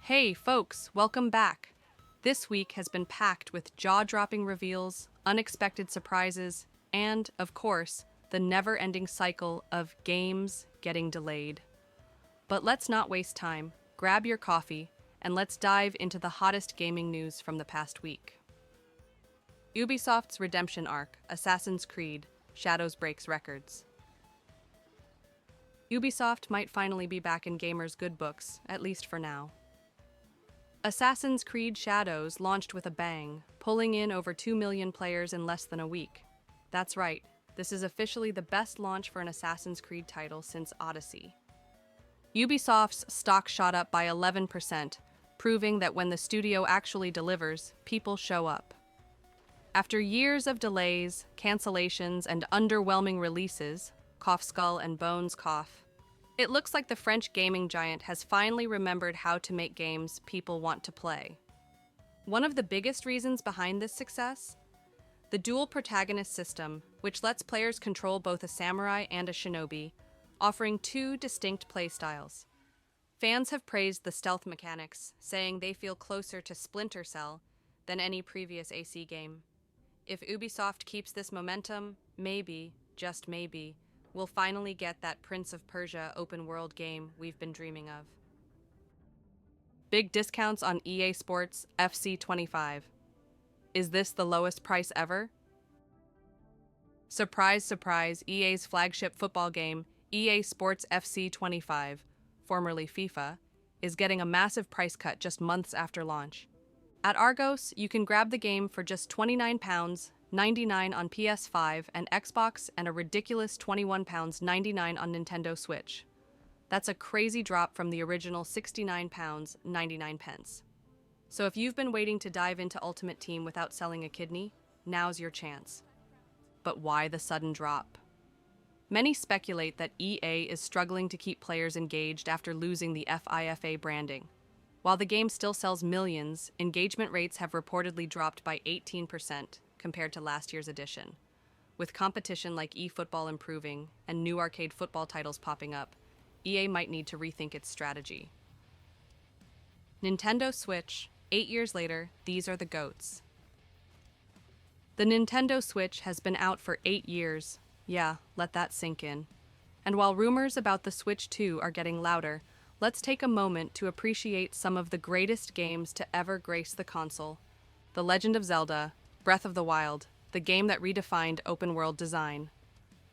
Hey, folks, welcome back. This week has been packed with jaw-dropping reveals, unexpected surprises, and, of course, the never-ending cycle of games getting delayed. But let's not waste time. Grab your coffee, and let's dive into the hottest gaming news from the past week. Ubisoft's redemption arc, Assassin's Creed, Shadows breaks records. Ubisoft might finally be back in gamers' good books, at least for now. Assassin's Creed Shadows launched with a bang, pulling in over 2 million players in less than a week. That's right, this is officially the best launch for an Assassin's Creed title since Odyssey. Ubisoft's stock shot up by 11%, proving that when the studio actually delivers, people show up. After years of delays, cancellations, and underwhelming releases, cough skull and bones cough, it looks like the French gaming giant has finally remembered how to make games people want to play. One of the biggest reasons behind this success? The dual protagonist system, which lets players control both a samurai and a shinobi, offering two distinct playstyles. Fans have praised the stealth mechanics, saying they feel closer to Splinter Cell than any previous AC game. If Ubisoft keeps this momentum, maybe, just maybe, we'll finally get that Prince of Persia open-world game we've been dreaming of. Big discounts on EA Sports FC 25. Is this the lowest price ever? Surprise, surprise, EA's flagship football game, EA Sports FC 25, formerly FIFA, is getting a massive price cut just months after launch. At Argos, you can grab the game for just £29.99 on PS5 and Xbox and a ridiculous £21.99 on Nintendo Switch. That's a crazy drop from the original £69.99. So if you've been waiting to dive into Ultimate Team without selling a kidney, now's your chance. But why the sudden drop? Many speculate that EA is struggling to keep players engaged after losing the FIFA branding. While the game still sells millions, engagement rates have reportedly dropped by 18% compared to last year's edition. With competition like eFootball improving and new arcade football titles popping up, EA might need to rethink its strategy. Nintendo Switch, 8 years later, these are the GOATs. The Nintendo Switch has been out for 8 years. Yeah, let that sink in. And while rumors about the Switch 2 are getting louder, let's take a moment to appreciate some of the greatest games to ever grace the console. The Legend of Zelda, Breath of the Wild, the game that redefined open-world design.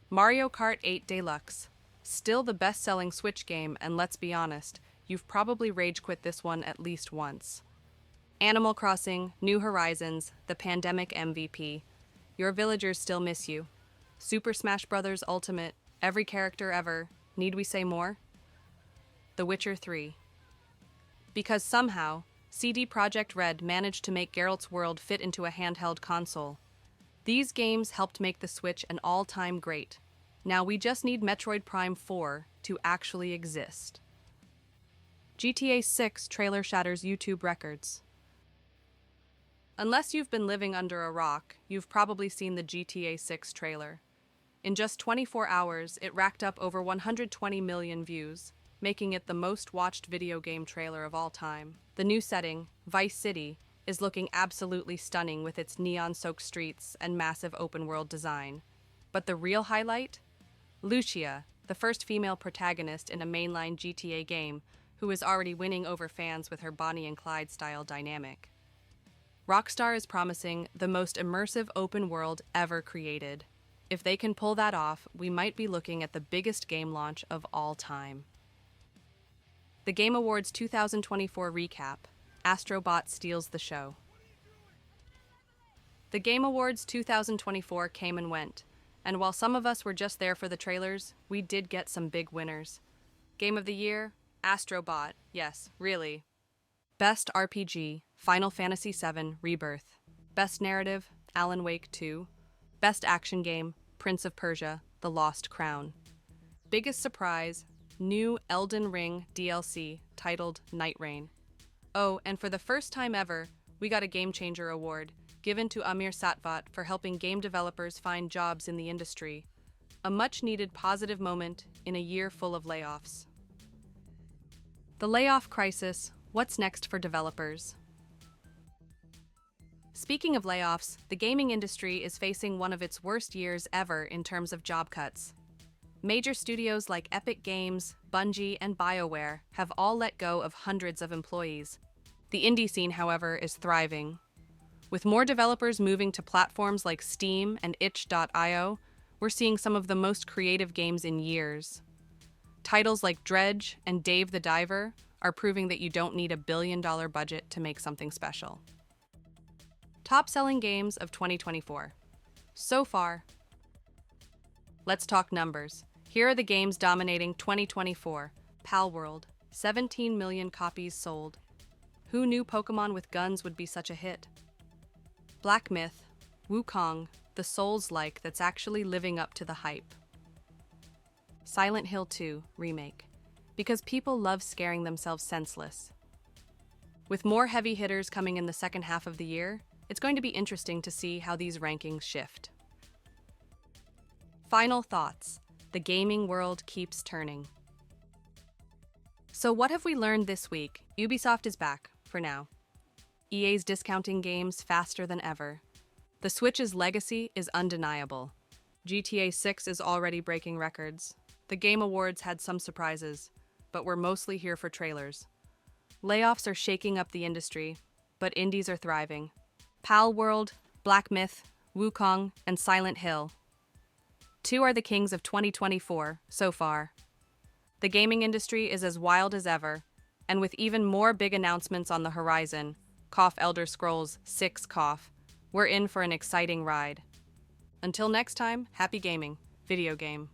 Mario Kart 8 Deluxe, still the best-selling Switch game, and let's be honest, you've probably rage-quit this one at least once. Animal Crossing, New Horizons, the pandemic MVP. Your villagers still miss you. Super Smash Bros. Ultimate, every character ever. Need we say more? The Witcher 3. Because somehow, CD Projekt Red managed to make Geralt's world fit into a handheld console. These games helped make the Switch an all-time great. Now we just need Metroid Prime 4 to actually exist. GTA 6 trailer shatters YouTube records. Unless you've been living under a rock, you've probably seen the GTA 6 trailer. In just 24 hours, it racked up over 120 million views, making it the most watched video game trailer of all time. The new setting, Vice City, is looking absolutely stunning with its neon-soaked streets and massive open-world design. But the real highlight? Lucia, the first female protagonist in a mainline GTA game, who is already winning over fans with her Bonnie and Clyde-style dynamic. Rockstar is promising the most immersive open world ever created. If they can pull that off, we might be looking at the biggest game launch of all time. The Game Awards 2024 recap, Astrobot steals the show. The Game Awards 2024 came and went, and while some of us were just there for the trailers, we did get some big winners. Game of the Year, Astrobot, yes, really. Best RPG, Final Fantasy VII Rebirth. Best Narrative, Alan Wake 2. Best Action Game, Prince of Persia, The Lost Crown. Biggest surprise, new Elden Ring DLC titled Night Rain. Oh, and for the first time ever, we got a Game Changer award, given to Amir Satvat for helping game developers find jobs in the industry. A much-needed positive moment in a year full of layoffs. The layoff crisis, What's next for developers? Speaking of layoffs, the gaming industry is facing one of its worst years ever in terms of job cuts. Major studios like Epic Games, Bungie, and BioWare have all let go of hundreds of employees. The indie scene, however, is thriving. With more developers moving to platforms like Steam and itch.io, we're seeing some of the most creative games in years. Titles like Dredge and Dave the Diver are proving that you don't need $1 billion budget to make something special. Top-selling games of 2024. So far. Let's talk numbers. Here are the games dominating 2024. Palworld, 17 million copies sold. Who knew Pokemon with guns would be such a hit? Black Myth, Wukong, the Souls-like that's actually living up to the hype. Silent Hill 2 Remake, because people love scaring themselves senseless. With more heavy hitters coming in the second half of the year, it's going to be interesting to see how these rankings shift. Final thoughts. The gaming world keeps turning. So what have we learned this week? Ubisoft is back, for now. EA's discounting games faster than ever. The Switch's legacy is undeniable. GTA 6 is already breaking records. The Game Awards had some surprises, but we're mostly here for trailers. Layoffs are shaking up the industry, but indies are thriving. Palworld, Black Myth, Wukong, and Silent Hill. 2 are the kings of 2024 so far. The gaming industry is as wild as ever, and with even more big announcements on the horizon, cough Elder Scrolls 6 cough, we're in for an exciting ride. Until next time, happy gaming, video game.